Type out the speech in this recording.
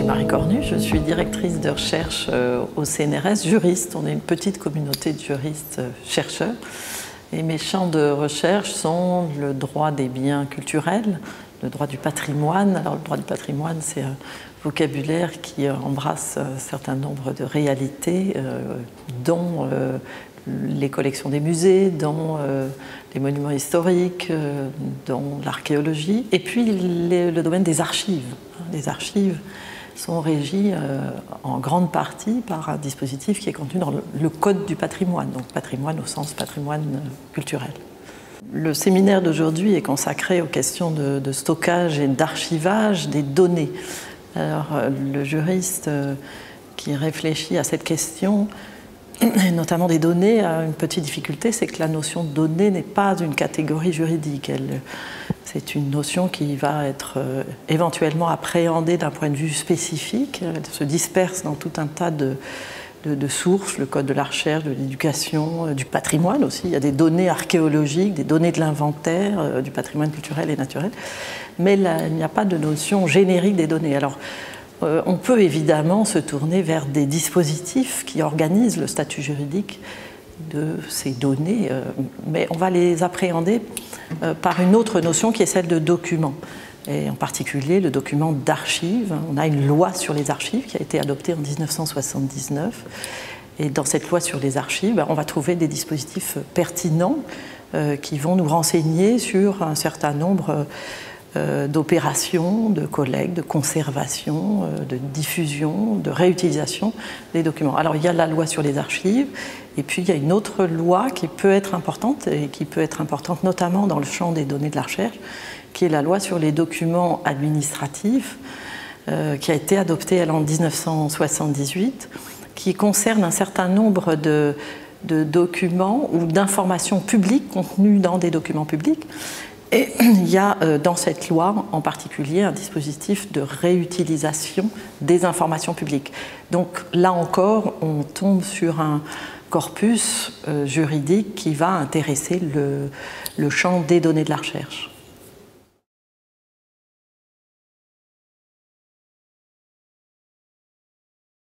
Marie Cornu, je suis directrice de recherche au CNRS, juriste. On est une petite communauté de juristes chercheurs. Et mes champs de recherche sont le droit des biens culturels, le droit du patrimoine. Alors le droit du patrimoine, c'est un vocabulaire qui embrasse un certain nombre de réalités, dont les collections des musées, dont les monuments historiques, dont l'archéologie, et puis le domaine des archives. Les archives sont régies en grande partie par un dispositif qui est contenu dans le Code du patrimoine, donc patrimoine au sens patrimoine culturel. Le séminaire d'aujourd'hui est consacré aux questions de stockage et d'archivage des données. Alors, le juriste qui réfléchit à cette question, et notamment des données, a une petite difficulté, c'est que la notion de données n'est pas une catégorie juridique. C'est une notion qui va être éventuellement appréhendée d'un point de vue spécifique. Elle se disperse dans tout un tas de sources, le code de la recherche, de l'éducation, du patrimoine aussi. Il y a des données archéologiques, des données de l'inventaire, du patrimoine culturel et naturel. Mais là, il n'y a pas de notion générique des données. Alors, on peut évidemment se tourner vers des dispositifs qui organisent le statut juridique de ces données, mais on va les appréhender par une autre notion qui est celle de document, et en particulier le document d'archives. On a une loi sur les archives qui a été adoptée en 1979, et dans cette loi sur les archives, on va trouver des dispositifs pertinents qui vont nous renseigner sur un certain nombre d'opérations, de collecte, de conservation, de diffusion, de réutilisation des documents. Alors il y a la loi sur les archives, et puis il y a une autre loi qui peut être importante, et qui peut être importante notamment dans le champ des données de la recherche, qui est la loi sur les documents administratifs, qui a été adoptée elle, en 1978, qui concerne un certain nombre de documents ou d'informations publiques contenues dans des documents publics. Et il y a dans cette loi en particulier un dispositif de réutilisation des informations publiques. Donc là encore, on tombe sur un corpus juridique qui va intéresser le champ des données de la recherche.